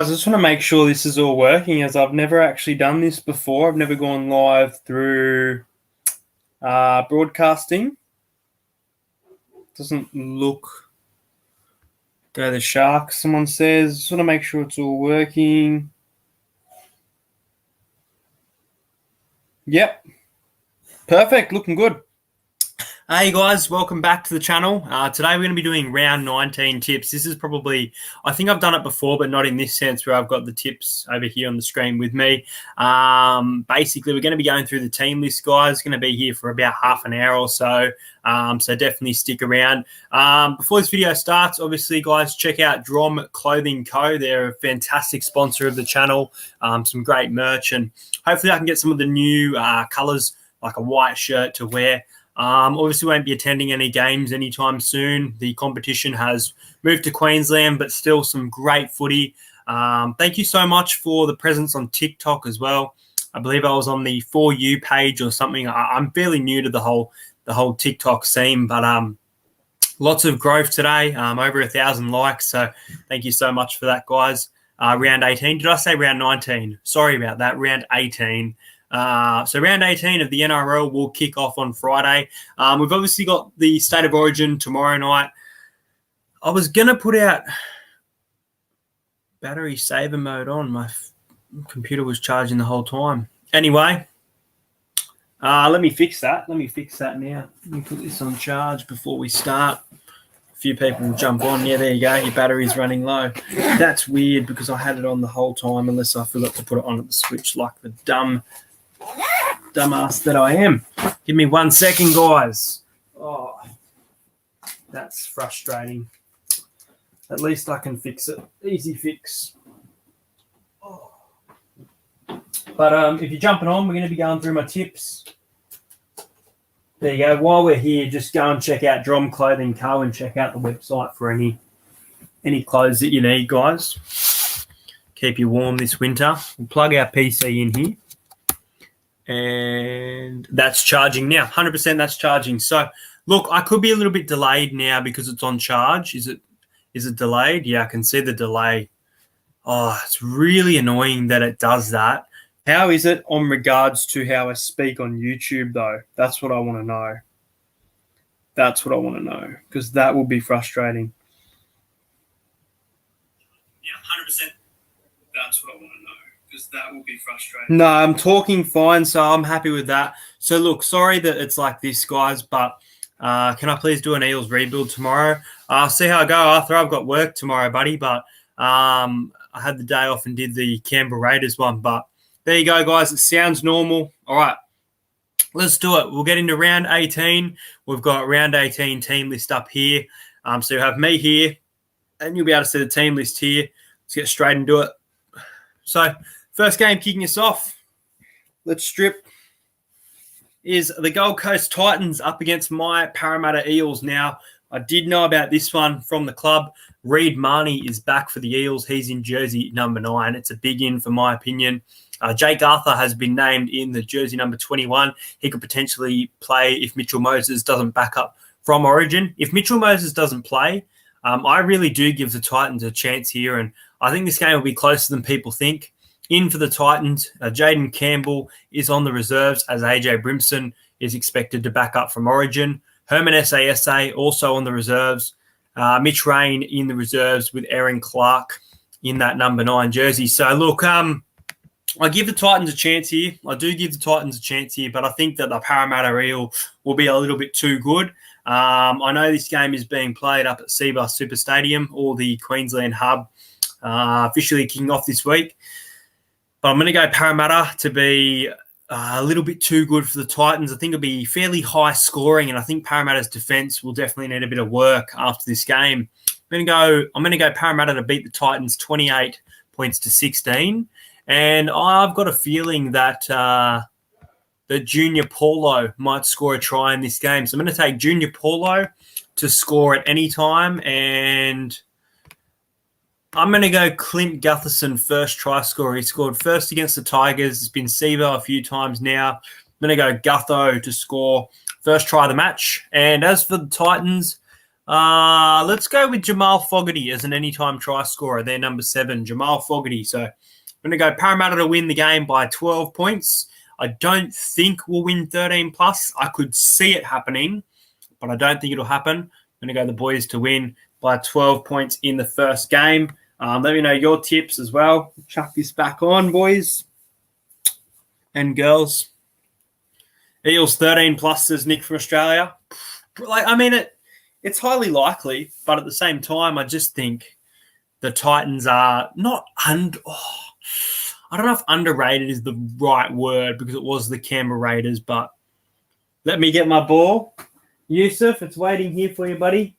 I just want to make sure this is all working, as I've never actually done this before. I've never gone live through broadcasting. Doesn't look... Go the Sharks, someone says. Just want to make sure it's all working. Yep. Perfect. Looking good. Hey guys, welcome back to the channel. Today we're going to be doing round 19 tips. This is probably, I think I've done it before, but not in this sense where I've got the tips over here on the screen with me. Basically, we're going to be going through the team list, guys. It's going to be here for about half an hour or so. So definitely stick around. Before this video starts, obviously, guys, check out Nrl Clothing Co. They're a fantastic sponsor of the channel. Some great merch, and hopefully I can get some of the new colours, like a white shirt to wear. Obviously won't be attending any games anytime soon. The competition has moved to Queensland, but still some great footy. Thank you so much for the presence on TikTok as well. I believe I was on the For You page or something. I'm fairly new to the whole TikTok scene, but lots of growth today. Over 1,000 likes. So thank you so much for that, guys. Round 18. Did I say round 19? Sorry about that. Round 18. So round 18 of the NRL will kick off on Friday. We've obviously got the State of Origin tomorrow night. I was going to put out battery saver mode on. My computer was charging the whole time. Anyway, let me fix that. Let me fix that now. Let me put this on charge before we start. A few people will jump on. Yeah, there you go. Your battery's running low. That's weird because I had it on the whole time unless I forgot to put it on at the switch like the dumbass that I am. Give me 1 second, guys. Oh, that's frustrating. At least I can fix it. Easy fix. Oh. But if you're jumping on, we're going to be going through my tips. There you go. While we're here, just go and check out Nrl Clothing Co. and check out the website for any clothes that you need, guys. Keep you warm this winter. We'll plug our PC in here. And that's charging now. 100% that's charging. So, look, I could be a little bit delayed now because it's on charge. Is it delayed? Yeah, I can see the delay. Oh, it's really annoying that it does that. How is it on regards to how I speak on YouTube, though? That's what I want to know. That's what I want to know, because that will be frustrating. Yeah, 100%. That's what I want to know. Because that will be frustrating. No, I'm talking fine, so I'm happy with that. So, look, sorry that it's like this, guys, but can I please do an Eels rebuild tomorrow? I'll see how I go, Arthur. I've got work tomorrow, buddy, but I had the day off and did the Canberra Raiders one. But there you go, guys. It sounds normal. All right, let's do it. We'll get into round 18. We've got round 18 team list up here. So you have me here, and you'll be able to see the team list here. Let's get straight into it. So, first game kicking us off, let's strip, is the Gold Coast Titans up against my Parramatta Eels. Now, I did know about this one from the club. Reid Marnie is back for the Eels. He's in jersey number 9. It's a big in, for my opinion. Jake Arthur has been named in the jersey number 21. He could potentially play if Mitchell Moses doesn't back up from Origin. If Mitchell Moses doesn't play, I really do give the Titans a chance here, and I think this game will be closer than people think. In for the Titans, Jaden Campbell is on the reserves as AJ Brimson is expected to back up from Origin. Herman Sasa also on the reserves. Mitch Rain in the reserves with Aaron Clark in that number 9 jersey. So, look, I give the Titans a chance here. I do give the Titans a chance here, but I think that the Parramatta Eel will be a little bit too good. I know this game is being played up at Seabus Super Stadium, or the Queensland Hub, officially kicking off this week. But I'm going to go Parramatta to be a little bit too good for the Titans. I think it'll be fairly high scoring, and I think Parramatta's defence will definitely need a bit of work after this game. I'm going to go Parramatta to beat the Titans 28 points to 16. And I've got a feeling that Junior Paulo might score a try in this game. So I'm going to take Junior Paulo to score at any time, and I'm going to go Clint Gutherson, first try scorer. He scored first against the Tigers. It's been Sivo a few times now. I'm going to go Gutho to score first try of the match. And as for the Titans, Let's go with Jamal Fogarty as an anytime try scorer. They're number 7, Jamal Fogarty. So I'm going to go Parramatta to win the game by 12 points. I don't think we'll win 13 plus. I could see it happening, but I don't think it'll happen. I'm going to go the boys to win by 12 points in the first game. Let me know your tips as well. Chuck this back on, boys and girls. Eels 13 plus, says Nick from Australia. It's highly likely, but at the same time, I just think the Titans are not I don't know if underrated is the right word because it was the Canberra Raiders, but let me get my ball. Yusuf, it's waiting here for you, buddy.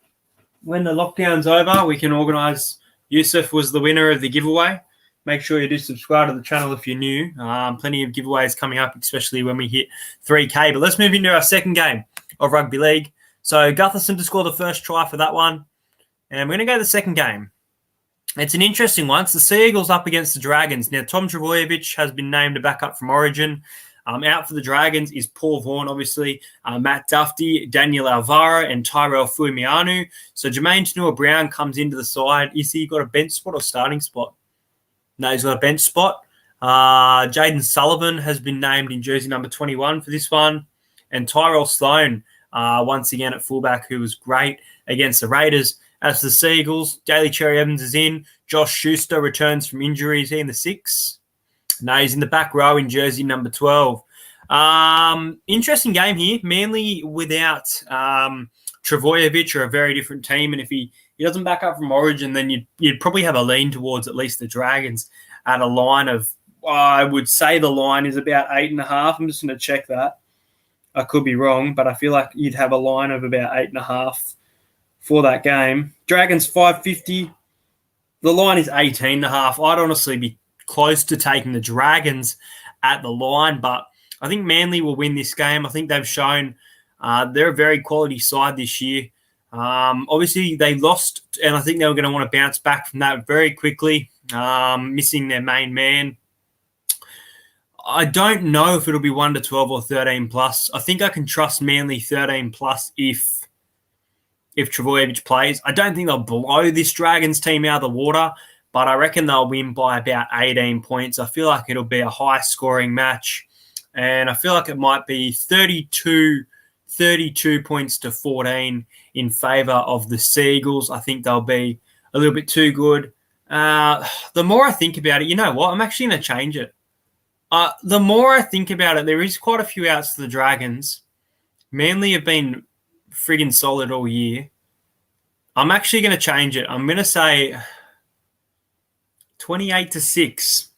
When the lockdown's over, we can organise. Yusuf was the winner of the giveaway. Make sure you do subscribe to the channel if you're new. Plenty of giveaways coming up, especially when we hit 3K. But let's move into our second game of rugby league. So Gutherson to score the first try for that one. And we're going to go to the second game. It's an interesting one. It's the Sea Eagles up against the Dragons. Now, Tom Trbojevic has been named a backup from Origin. Out for the Dragons is Paul Vaughan, obviously, Matt Duffy, Daniel Alvaro, and Tyrell Fuimianu. So Jermaine Tanua-Brown comes into the side. Is he got a bench spot or starting spot? No, he's got a bench spot. Jaden Sullivan has been named in jersey number 21 for this one. And Tyrell Sloan, once again at fullback, who was great against the Raiders. As for the Sea Eagles, Daly Cherry Evans is in. Josh Schuster returns from injury. Is he in the 6? No, he's in the back row in jersey number 12. Interesting game here. Manly without Trbojevic are a very different team. And if he doesn't back up from Origin, then you'd probably have a lean towards at least the Dragons at a line of, I would say the line is about 8.5. I'm just going to check that. I could be wrong, but I feel like you'd have a line of about 8.5 for that game. Dragons 550. The line is 18.5. I'd honestly be close to taking the Dragons at the line, but I think Manly will win this game. I think they've shown they're a very quality side this year. Obviously, they lost, and I think they were going to want to bounce back from that very quickly, missing their main man. I don't know if it'll be 1 to 12 or 13 plus. I think I can trust Manly 13 plus if Trbojevic plays. I don't think they'll blow this Dragons team out of the water, but I reckon they'll win by about 18 points. I feel like it'll be a high-scoring match, and I feel like it might be 32 points to 14 in favour of the Sea Eagles. I think they'll be a little bit too good. The more I think about it, you know what? I'm actually going to change it. The more I think about it, there is quite a few outs to the Dragons. Manly have been friggin' solid all year. I'm actually going to change it. I'm going to say 28 to 6.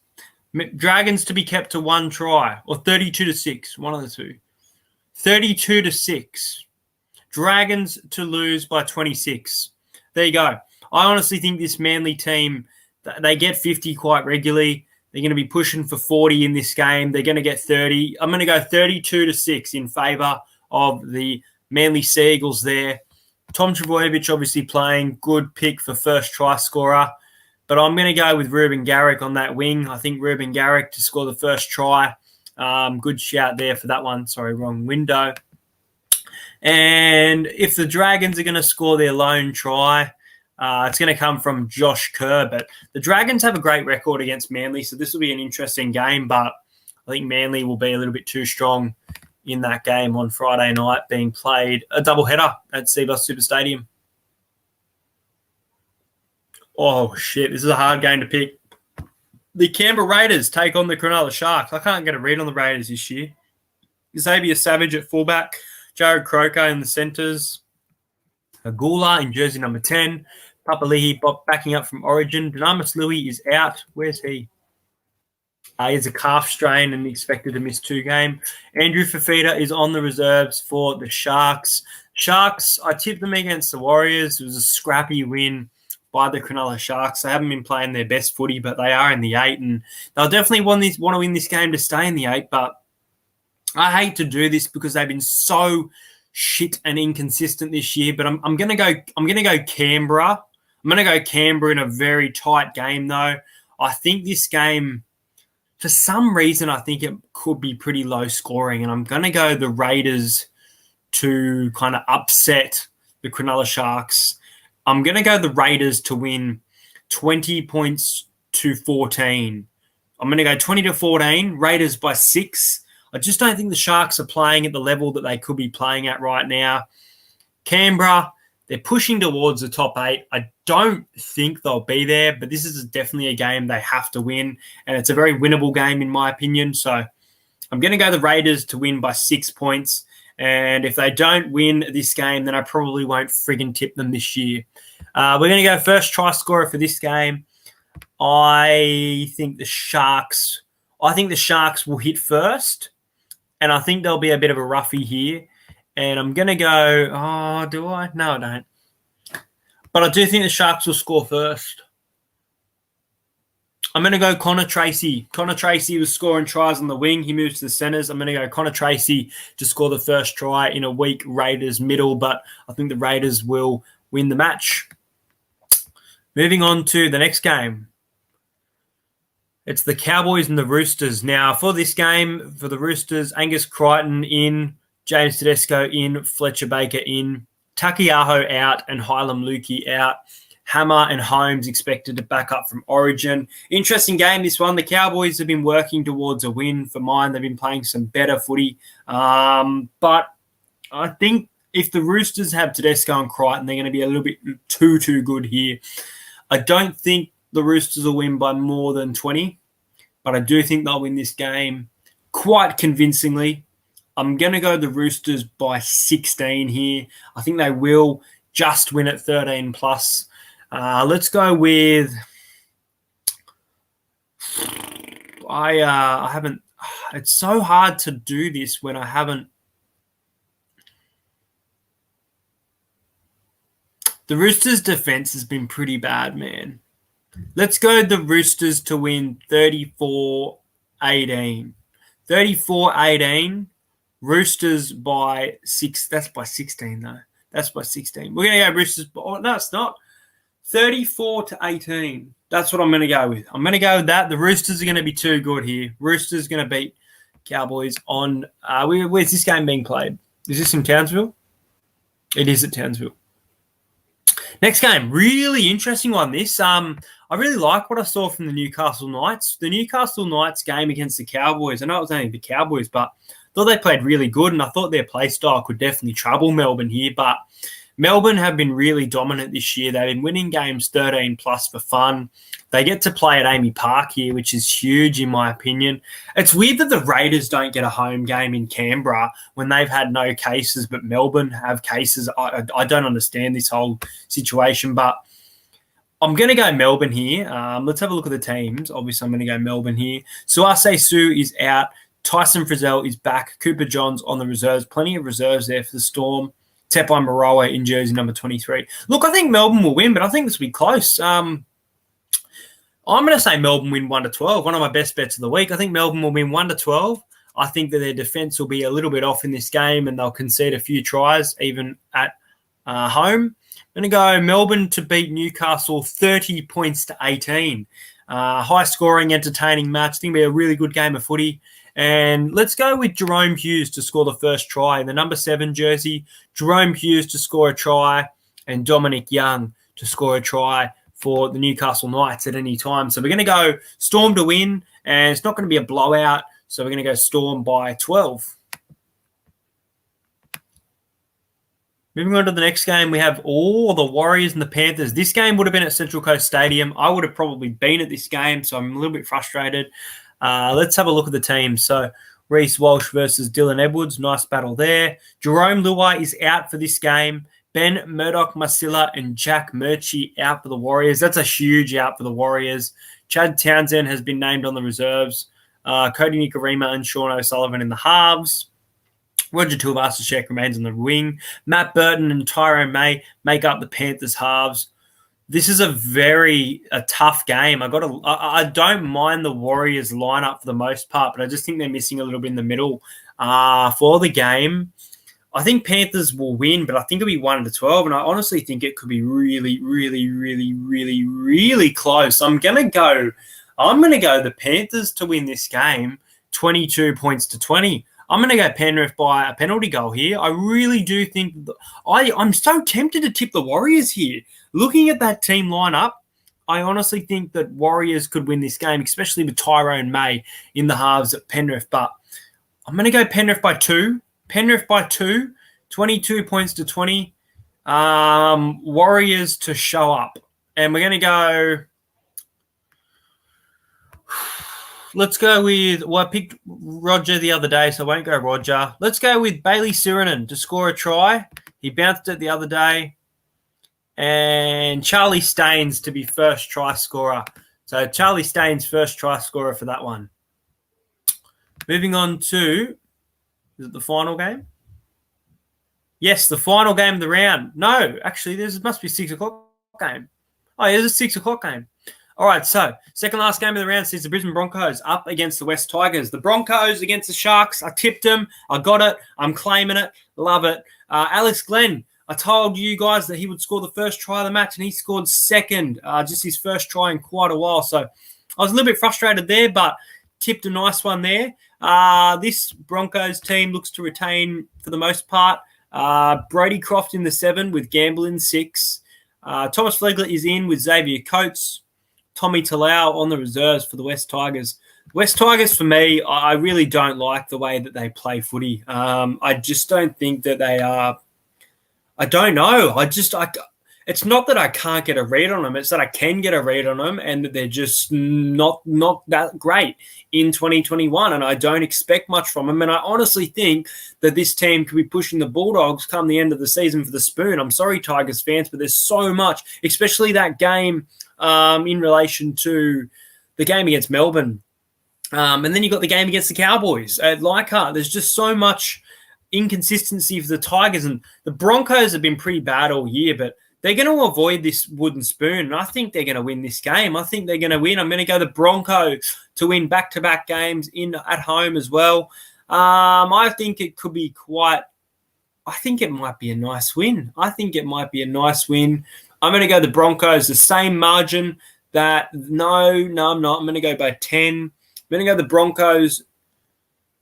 Dragons to be kept to 1 try, or 32 to 6, one of the two. 32 to 6. Dragons to lose by 26. There you go. I honestly think this Manly team, they get 50 quite regularly. They're going to be pushing for 40 in this game. They're going to get 30. I'm going to go 32 to 6 in favour of the Manly Sea Eagles there. Tom Trbojevic obviously playing. Good pick for first try scorer. But I'm going to go with Ruben Garrick on that wing. I think Ruben Garrick to score the first try. Good shout there for that one. Sorry, wrong window. And if the Dragons are going to score their lone try, it's going to come from Josh Kerr. But the Dragons have a great record against Manly, so this will be an interesting game. But I think Manly will be a little bit too strong in that game on Friday night, being played a doubleheader at Cbus Super Stadium. Oh, shit. This is a hard game to pick. The Canberra Raiders take on the Cronulla Sharks. I can't get a read on the Raiders this year. Xavier Savage at fullback. Jared Croker in the centres. Agula in jersey number 10. Papali'i backing up from Origin. Dynamis Louis is out. Where's he? He has a calf strain and expected to miss 2 games. Andrew Fafita is on the reserves for the Sharks. Sharks, I tipped them against the Warriors. It was a scrappy win by the Cronulla Sharks. They haven't been playing their best footy, but they are in the 8, and they'll definitely want to win this game to stay in the 8. But I hate to do this because they've been so shit and inconsistent this year. But I'm gonna go Canberra. I'm gonna go Canberra in a very tight game though. I think this game, for some reason, I think it could be pretty low scoring, and I'm gonna go the Raiders to kind of upset the Cronulla Sharks. I'm going to go the Raiders to win 20 points to 14. I'm going to go 20 to 14, Raiders by 6. I just don't think the Sharks are playing at the level that they could be playing at right now. Canberra, they're pushing towards the top 8. I don't think they'll be there, but this is definitely a game they have to win, and it's a very winnable game in my opinion. So I'm going to go the Raiders to win by 6 points, and if they don't win this game, then I probably won't friggin' tip them this year. We're going to go first try scorer for this game. I think the Sharks will hit first, and I think there'll be a bit of a roughie here. And I'm going to go, do I? No, I don't. But I do think the Sharks will score first. I'm going to go Connor Tracy. Connor Tracy was scoring tries on the wing. He moves to the centres. I'm going to go Connor Tracy to score the first try in a weak Raiders middle, but I think the Raiders will win the match. Moving on to the next game. It's the Cowboys and the Roosters. Now, for this game, for the Roosters, Angus Crichton in, James Tedesco in, Fletcher Baker in, Takiaho out, and Hylam Lukey out. Hammer and Holmes expected to back up from Origin. Interesting game, this one. The Cowboys have been working towards a win for mine. They've been playing some better footy. But I think if the Roosters have Tedesco and Crichton, they're going to be a little bit too good here. I don't think the Roosters will win by more than 20, but I do think they'll win this game quite convincingly. I'm going to go the Roosters by 16 here. I think they will just win at 13 plus. Let's go with. I haven't. It's so hard to do this when I haven't. The Roosters' defense has been pretty bad, man. Let's go the Roosters to win 34-18. 34-18. Roosters by 6. That's by 16, though. That's by 16. We're going to go Roosters. Oh, no, it's not. 34-18. That's what I'm going to go with. I'm going to go with that. The Roosters are going to be too good here. Roosters are going to beat Cowboys on. Where's this game being played? Is this in Townsville? It is at Townsville. Next game, really interesting one. This, I really like what I saw from the Newcastle Knights. The Newcastle Knights game against the Cowboys. I know it was only the Cowboys, but I thought they played really good, and I thought their play style could definitely trouble Melbourne here. But Melbourne have been really dominant this year. They've been winning games 13 plus for fun. They get to play at Amy Park here, which is huge in my opinion. It's weird that the Raiders don't get a home game in Canberra when they've had no cases, but Melbourne have cases. I don't understand this whole situation, but I'm going to go Melbourne here. Let's have a look at the teams. Obviously, I'm going to go Melbourne here. Suase Su is out. Tyson Frizzell is back. Cooper Johns on the reserves. Plenty of reserves there for the Storm. Tepai Morawa in jersey number 23. Look, I think Melbourne will win, but I think this will be close. I'm going to say Melbourne win 1-12. One of my best bets of the week. I think Melbourne will win 1-12. I think that their defence will be a little bit off in this game, and they'll concede a few tries even at home. I'm going to go Melbourne to beat Newcastle 30 points to 18. High-scoring, entertaining match. I think it'll be a really good game of footy. And let's go with Jerome Hughes to score the first try in the number 7 jersey. Jerome Hughes to score a try, and Dominic Young to score a try for the Newcastle Knights at any time. So we're going to go Storm to win, and it's not going to be a blowout. So we're going to go Storm by 12. Moving on to the next game, we have the Warriors and the Panthers. This game would have been at Central Coast Stadium. I would have probably been at this game, so I'm a little bit frustrated. Let's have a look at the team. So Reece Walsh versus Dylan Edwards. Nice battle there. Jerome Luai is out for this game. Ben Murdoch-Masila and Jack Murchie out for the Warriors. That's a huge out for the Warriors. Chad Townsend has been named on the reserves. Cody Nikorima and Sean O'Sullivan in the halves. Roger Tuivasa-Sheck remains on the wing. Matt Burton and Tyrone May make up the Panthers halves. This is a tough game. I don't mind the Warriors lineup for the most part, but I just think they're missing a little bit in the middle for the game. I think Panthers will win, but I think it'll be 1-12, and I honestly think it could be really, really, really, really, really close. I'm gonna go the Panthers to win this game, 22 points to 20. I'm going to go Penrith by a penalty goal here. I really do think I'm so tempted to tip the Warriors here. Looking at that team lineup, I honestly think that Warriors could win this game, especially with Tyrone May in the halves at Penrith. But I'm going to go Penrith by 2. Penrith by 2, 22 points to 20. Warriors to show up. And we're going to go... Let's go with... Well, I picked Roger the other day, so I won't go Roger. Let's go with Bailey Sirinen to score a try. He bounced it the other day. And Charlie Staines to be first try scorer. So Charlie Staines, first try scorer for that one. Moving on to... Is it the final game? Yes, the final game of the round. No, actually, there must be a 6 o'clock game. Oh, there's a 6 o'clock game. All right, so second last game of the round sees the Brisbane Broncos up against the West Tigers. The Broncos against the Sharks. I tipped them. I got it. I'm claiming it. Love it. Alex Glenn, I told you guys that he would score the first try of the match, and he scored second, just his first try in quite a while. So I was a little bit frustrated there, but tipped a nice one there. This Broncos team looks to retain for the most part. Brody Croft in the 7 with Gamble in 6. Thomas Flegler is in with Xavier Coates. Tommy Talau on the reserves for the West Tigers. West Tigers, for me, I really don't like the way that they play footy. I just don't think that they are... I don't know. It's not that I can't get a read on them. It's that I can get a read on them and that they're just not that great in 2021. And I don't expect much from them. And I honestly think that this team could be pushing the Bulldogs come the end of the season for the spoon. I'm sorry, Tigers fans, but there's so much, especially that game in relation to the game against Melbourne. And then you got the game against the Cowboys at Leichhardt. There's just so much inconsistency for the Tigers. And the Broncos have been pretty bad all year, but they're going to avoid this wooden spoon, and I think they're going to win this game. I think they're going to win. I'm going to go the Broncos to win back-to-back games at home as well. I think it could be I think it might be a nice win. I'm going to go the Broncos, the same margin that... No, I'm not. I'm going to go by 10. I'm going to go the Broncos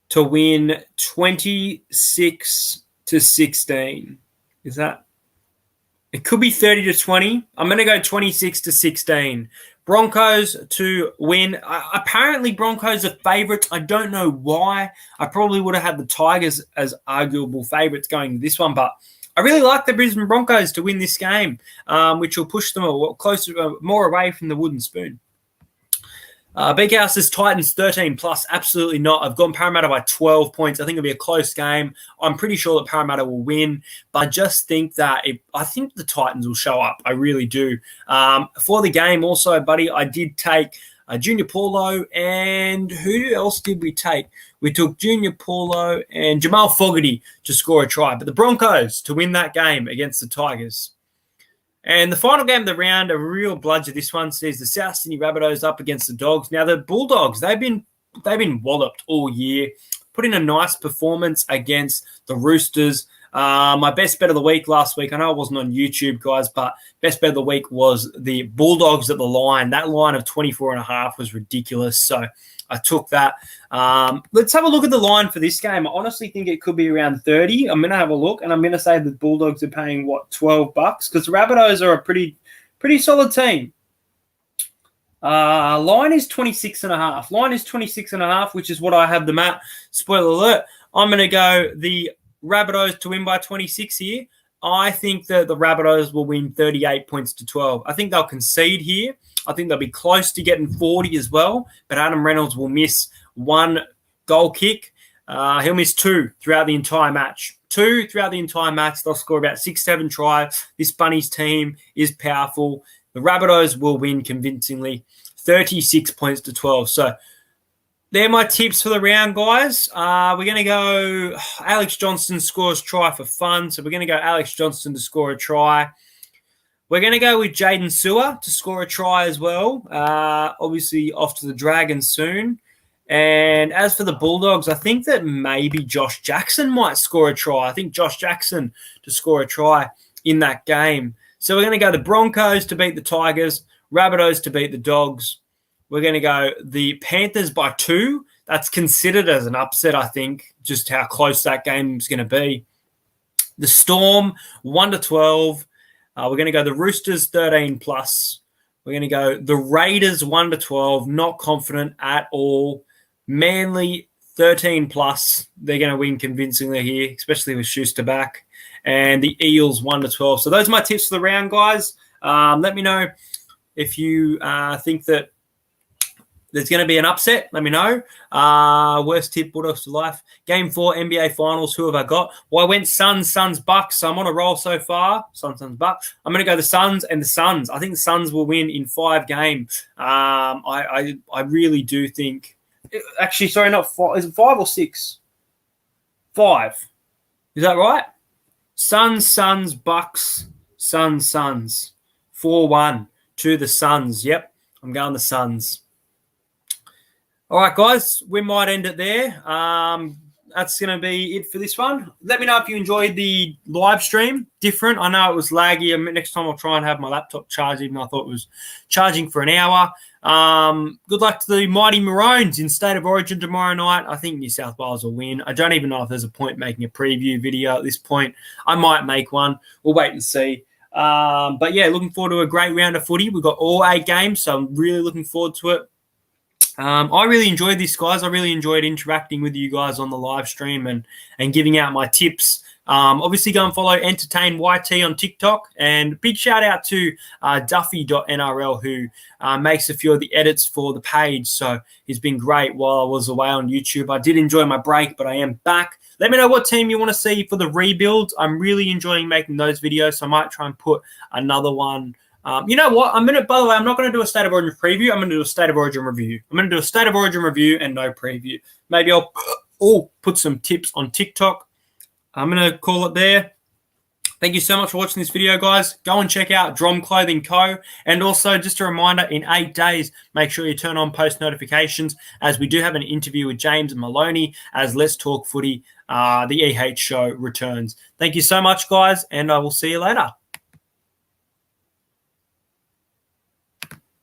to win 26-16. Is that... It could be 30-20. I'm going to go 26-16. Broncos to win. Apparently, Broncos are favourites. I don't know why. I probably would have had the Tigers as arguable favourites going to this one, but I really like the Brisbane Broncos to win this game, which will push them more away from the wooden spoon. Big House is Titans 13 plus. Absolutely not. I've gone Parramatta by 12 points. I think it'll be a close game. I'm pretty sure that Parramatta will win, but I just think that I think the Titans will show up. I really do. For the game also, buddy, I did take Junior Paulo, and who else did we take? We took Junior Paulo and Jamal Fogarty to score a try, but the Broncos to win that game against the Tigers. And the final game of the round, a real bludger. This one sees the South Sydney Rabbitohs up against the Dogs. Now the Bulldogs, they've been walloped all year, put in a nice performance against the Roosters. My best bet of the week last week, I know it wasn't on YouTube, guys, but best bet of the week was the Bulldogs at the line. That line of 24.5 was ridiculous, so I took that. Let's have a look at the line for this game. I honestly think it could be around 30. I'm going to have a look, and I'm going to say the Bulldogs are paying, $12? Because the Rabbitohs are a pretty solid team. Line is 26.5. Line is 26.5, which is what I have them at. Spoiler alert. I'm going to go the Rabbitohs to win by 26 here. I think that the Rabbitohs will win 38 points to 12. I think they'll concede here. I think they'll be close to getting 40 as well, but Adam Reynolds will miss one goal kick. He'll miss 2 throughout the entire match. 2 throughout the entire match. They'll score about 6-7 tries. This Bunnies team is powerful. The Rabbitohs will win convincingly, 36 points to 12. So they're my tips for the round, guys. We're going to go Alex Johnston scores try for fun. So we're going to go Alex Johnston to score a try. We're going to go with Jaden Sewer to score a try as well. Obviously off to the Dragons soon. And as for the Bulldogs, I think that maybe Josh Jackson might score a try. I think Josh Jackson to score a try in that game. So we're going to go the Broncos to beat the Tigers, Rabbitohs to beat the Dogs. We're going to go the Panthers by 2. that's considered as an upset, I think, just how close that game is going to be. The Storm, 1-12. We're going to go the Roosters, 13+. We're going to go the Raiders, 1-12. Not confident at all. Manly, 13+. They're going to win convincingly here, especially with Schuster back. And the Eels, 1-12. So those are my tips for the round, guys. Let me know if you think that there's going to be an upset. Let me know. Worst tip, Bulldogs for life. Game 4, NBA Finals. Who have I got? Well, I went Suns, Bucks. So I'm on a roll so far. Suns, Bucks. I'm going to go the Suns and the Suns. I think the Suns will win in 5 games. I really do think. Actually, sorry, not 5. Is it 5 or 6? 5. Is that right? Suns, Bucks. Suns. 4-1 to the Suns. Yep, I'm going the Suns. All right, guys, we might end it there. That's going to be it for this one. Let me know if you enjoyed the live stream. Different. I know it was laggy. Next time I'll try and have my laptop charged, even though I thought it was charging for an hour. Good luck to the Mighty Maroons in State of Origin tomorrow night. I think New South Wales will win. I don't even know if there's a point making a preview video at this point. I might make one. We'll wait and see. But, yeah, looking forward to a great round of footy. We've got all 8 games, so I'm really looking forward to it. I really enjoyed this, guys. I really enjoyed interacting with you guys on the live stream and giving out my tips. Obviously, go and follow Entertain YT on TikTok. And big shout out to Duffy.nrl, who makes a few of the edits for the page. So he's been great while I was away on YouTube. I did enjoy my break, but I am back. Let me know what team you want to see for the rebuild. I'm really enjoying making those videos, so I might try and put another one. You know what? By the way, I'm not going to do a State of Origin preview. I'm going to do a State of Origin review. I'm going to do a State of Origin review and no preview. Maybe I'll put some tips on TikTok. I'm going to call it there. Thank you so much for watching this video, guys. Go and check out Drom Clothing Co. And also, just a reminder, in 8 days, make sure you turn on post notifications, as we do have an interview with James Maloney as Let's Talk Footy, the EH show, returns. Thank you so much, guys, and I will see you later.